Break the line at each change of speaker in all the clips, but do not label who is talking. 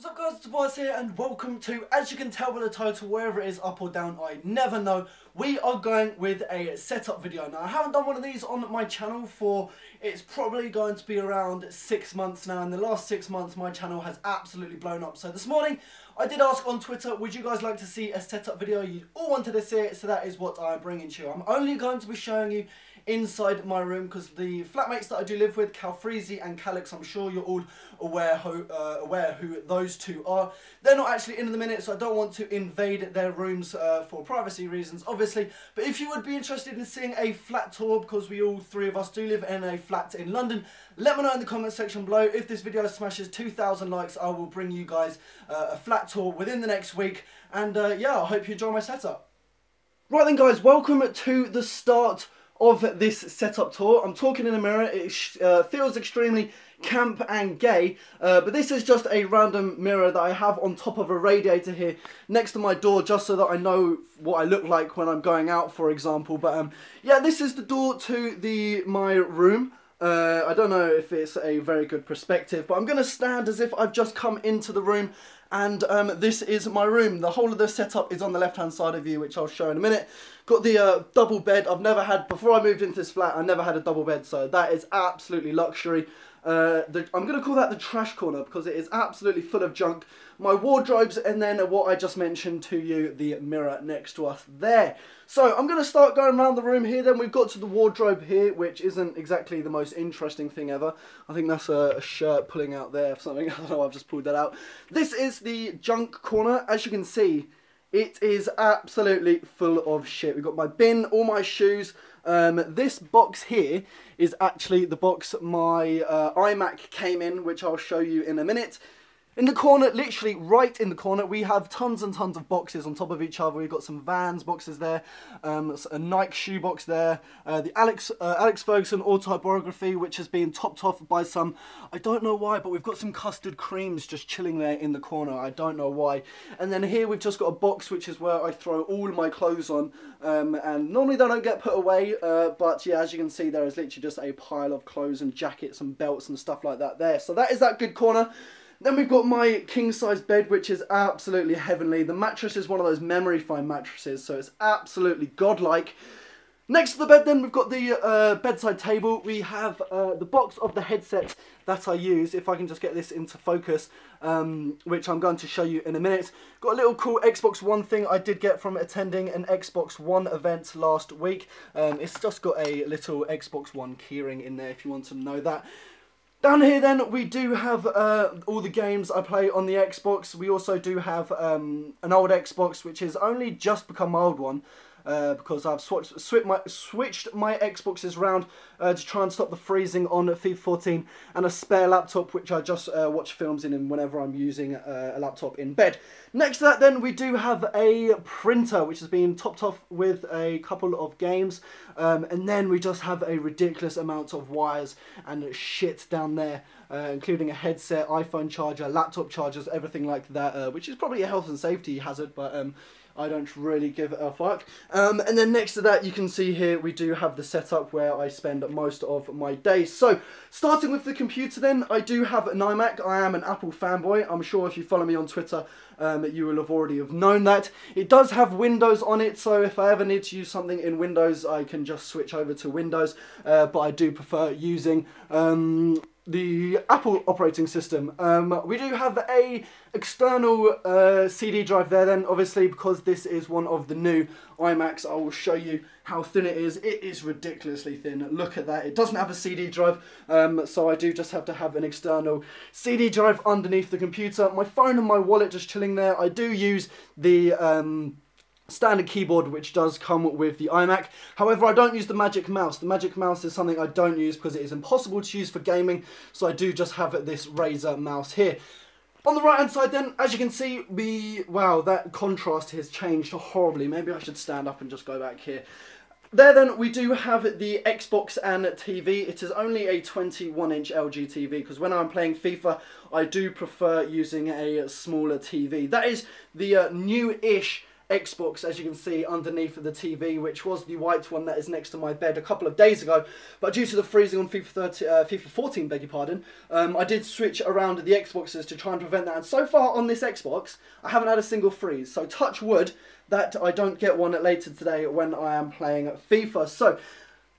What's up guys, Tobias here and welcome to, as you can tell by the title, wherever it is, up or down, I never know, we are going with a setup video. Now I haven't done one of these on my channel for, it's probably going to be around 6 months now. In the last 6 months my channel has absolutely blown up. So this morning I did ask on Twitter, would you guys like to see a setup video? You all wanted to see it, so that is what I'm bringing to you. I'm only going to be showing you inside my room because the flatmates that I do live with, Calfreezy and Calix, I'm sure you're all aware who those two are. They're not actually in the minute, so I don't want to invade their rooms for privacy reasons, obviously. But if you would be interested in seeing a flat tour, because we all three of us do live in a flat in London, let me know in the comment section below. If this video smashes 2,000 likes, I will bring you guys a flat tour within the next week. And yeah, I hope you enjoy my setup. Right then guys, welcome to the start of this setup tour. I'm talking in a mirror. It feels extremely camp and gay, but this is just a random mirror that I have on top of a radiator here next to my door, just so that I know what I look like when I'm going out, for example. But yeah, this is the door to my room. I don't know if it's a very good perspective, but I'm going to stand as if I've just come into the room, and this is my room. The whole of the setup is on the left hand side of you, which I'll show in a minute. Got the double bed. I've never had, before I moved into this flat, I never had a double bed, so that is absolutely luxury. I'm going to call that the trash corner because it is absolutely full of junk. My wardrobes, and then what I just mentioned to you, the mirror next to us there. So I'm going to start going around the room here. Then we've got to the wardrobe here, which isn't exactly the most interesting thing ever. I think that's a shirt pulling out there or something. I don't know, I've just pulled that out. This is the junk corner. As you can see, it is absolutely full of shit. We've got my bin, all my shoes. This box here is actually the box my iMac came in, which I'll show you in a minute. In the corner, literally right in the corner, we have tons and tons of boxes on top of each other. We've got some Vans boxes there, a Nike shoe box there, the Alex Ferguson autobiography, which has been topped off by some, I don't know why, but we've got some custard creams just chilling there in the corner. I don't know why. And then here we've just got a box, which is where I throw all my clothes on, and normally they don't get put away, but yeah, as you can see, there is literally just a pile of clothes and jackets and belts and stuff like that there. So that is that good corner. Then we've got my king-size bed, which is absolutely heavenly. The mattress is one of those memory foam mattresses, so it's absolutely godlike. Next to the bed then, we've got the bedside table. We have the box of the headsets that I use, if I can just get this into focus, which I'm going to show you in a minute. Got a little cool Xbox One thing I did get from attending an Xbox One event last week. It's just got a little Xbox One keyring in there if you want to know that. Down here then, we do have all the games I play on the Xbox. We also do have an old Xbox, which has only just become my old one, because I've switched my Xboxes round to try and stop the freezing on FIFA 14, and a spare laptop which I just watch films in whenever I'm using a laptop in bed. Next to that then, we do have a printer which has been topped off with a couple of games, and then we just have a ridiculous amount of wires and shit down there, including a headset, iPhone charger, laptop chargers, everything like that, which is probably a health and safety hazard, but I don't really give a fuck. And then next to that, you can see here, we do have the setup where I spend most of my days. So, starting with the computer then, I do have an iMac. I am an Apple fanboy. I'm sure if you follow me on Twitter, you will have already have known that. It does have Windows on it, so if I ever need to use something in Windows, I can just switch over to Windows. But I do prefer using the Apple operating system. We do have a external CD drive there then, obviously, because this is one of the new iMacs. I will show you how thin it is. It is ridiculously thin. Look at that. It doesn't have a CD drive, so I do just have to have an external CD drive underneath the computer. My phone and my wallet just chilling there. I do use the standard keyboard which does come with the iMac. However, I don't use the Magic Mouse. The Magic Mouse is something I don't use because it is impossible to use for gaming, so I do just have this Razer mouse here. On the right hand side then, as you can see, wow, that contrast has changed horribly. Maybe I should stand up and just go back here. There then, we do have the Xbox and TV. It is only a 21-inch LG TV, because when I'm playing FIFA, I do prefer using a smaller TV. That is the new-ish Xbox, as you can see underneath of the TV, which was the white one that is next to my bed a couple of days ago. But due to the freezing on FIFA 14, beg your pardon, I did switch around the Xboxes to try and prevent that. And so far on this Xbox, I haven't had a single freeze. So touch wood that I don't get one later today when I am playing FIFA. So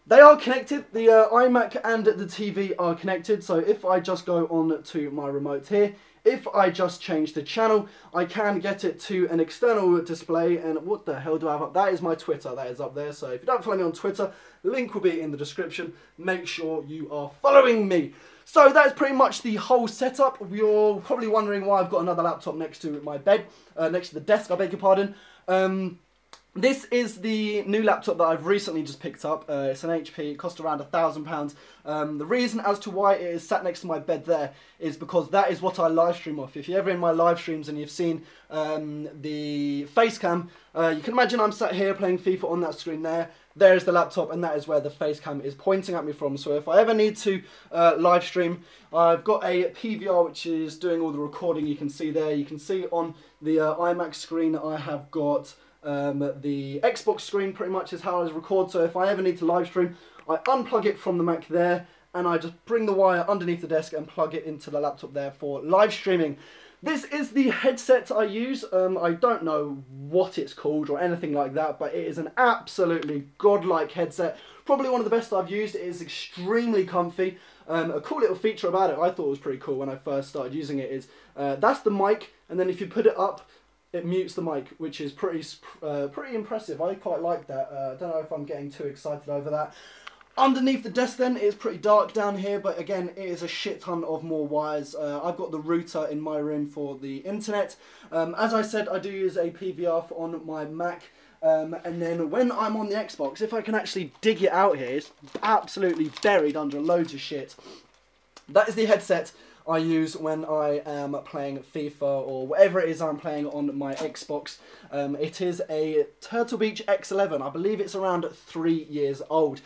they are connected. The iMac and the TV are connected. So if I just go on to my remote here, if I just change the channel, I can get it to an external display. And what the hell do I have up? That is my Twitter. That is up there. So if you don't follow me on Twitter, link will be in the description. Make sure you are following me. So that's pretty much the whole setup. You're probably wondering why I've got another laptop next to my bed, next to the desk, I beg your pardon. This is the new laptop that I've recently just picked up. It's an HP, it cost around £1,000. The reason as to why it is sat next to my bed there is because that is what I live stream off. If you're ever in my live streams and you've seen the face cam, you can imagine I'm sat here playing FIFA on that screen there. There is the laptop, and that is where the face cam is pointing at me from. So if I ever need to live stream, I've got a PVR which is doing all the recording. You can see there. You can see on the iMac screen I have got the Xbox screen pretty much is how I record. So if I ever need to live stream, I unplug it from the Mac there, and I just bring the wire underneath the desk and plug it into the laptop there for live streaming. This is the headset I use. I don't know what it's called or anything like that, but it is an absolutely godlike headset. Probably one of the best I've used. It is extremely comfy. A cool little feature about it, I thought was pretty cool when I first started using it, is that's the mic, and then if you put it up, it mutes the mic, which is pretty impressive. I quite like that. I don't know if I'm getting too excited over that. Underneath the desk then, it's pretty dark down here, but again, it is a shit ton of more wires. I've got the router in my room for the internet. As I said, I do use a PVR on my Mac. And then when I'm on the Xbox, if I can actually dig it out here, it's absolutely buried under loads of shit. That is the headset I use when I am playing FIFA or whatever it is I'm playing on my Xbox. It is a Turtle Beach X11. I believe it's around 3 years old.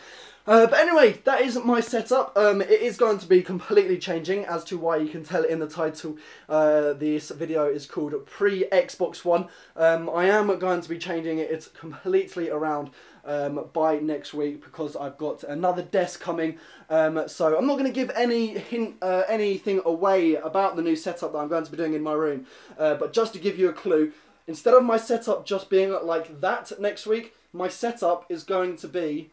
But anyway, that is my setup. It is going to be completely changing, as to why you can tell in the title. This video is called Pre-Xbox One. I am going to be changing it completely around by next week, because I've got another desk coming. So I'm not going to give anything away about the new setup that I'm going to be doing in my room. But just to give you a clue, instead of my setup just being like that next week, my setup is going to be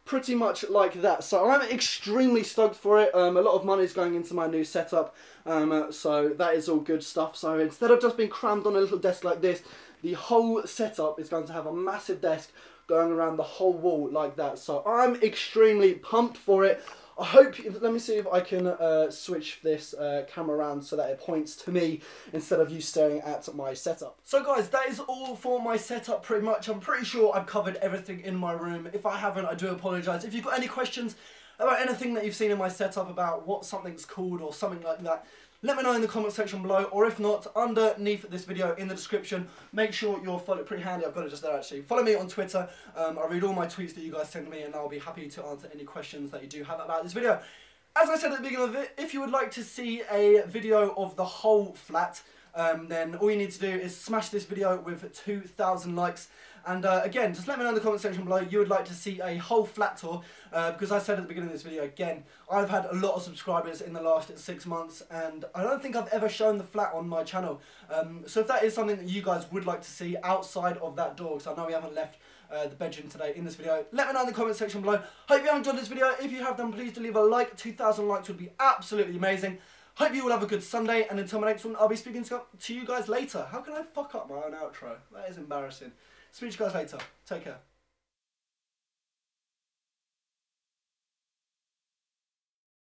pretty much like that. So I'm extremely stoked for it. A lot of money is going into my new setup, so that is all good stuff. So instead of just being crammed on a little desk like this, the whole setup is going to have a massive desk going around the whole wall like that. So I'm extremely pumped for it. I hope, let me see if I can switch this camera around so that it points to me instead of you staring at my setup. So guys, that is all for my setup pretty much. I'm pretty sure I've covered everything in my room. If I haven't, I do apologise. If you've got any questions about anything that you've seen in my setup, about what something's called or something like that, let me know in the comment section below, or if not, underneath this video in the description. Make sure you're following, pretty handy, I've got it just there actually. Follow me on Twitter. I read all my tweets that you guys send me, and I'll be happy to answer any questions that you do have about this video. As I said at the beginning of it, if you would like to see a video of the whole flat, then all you need to do is smash this video with 2,000 likes. And again, just let me know in the comment section below you would like to see a whole flat tour, because I said at the beginning of this video, again, I've had a lot of subscribers in the last 6 months, and I don't think I've ever shown the flat on my channel. So if that is something that you guys would like to see outside of that door, because I know we haven't left the bedroom today in this video, let me know in the comment section below. Hope you have enjoyed this video. If you have, then please do leave a like. 2,000 likes would be absolutely amazing. Hope you all have a good Sunday, and until my next one, I'll be speaking to you guys later. How can I fuck up my own outro? That is embarrassing. Speak to you guys later. Take care.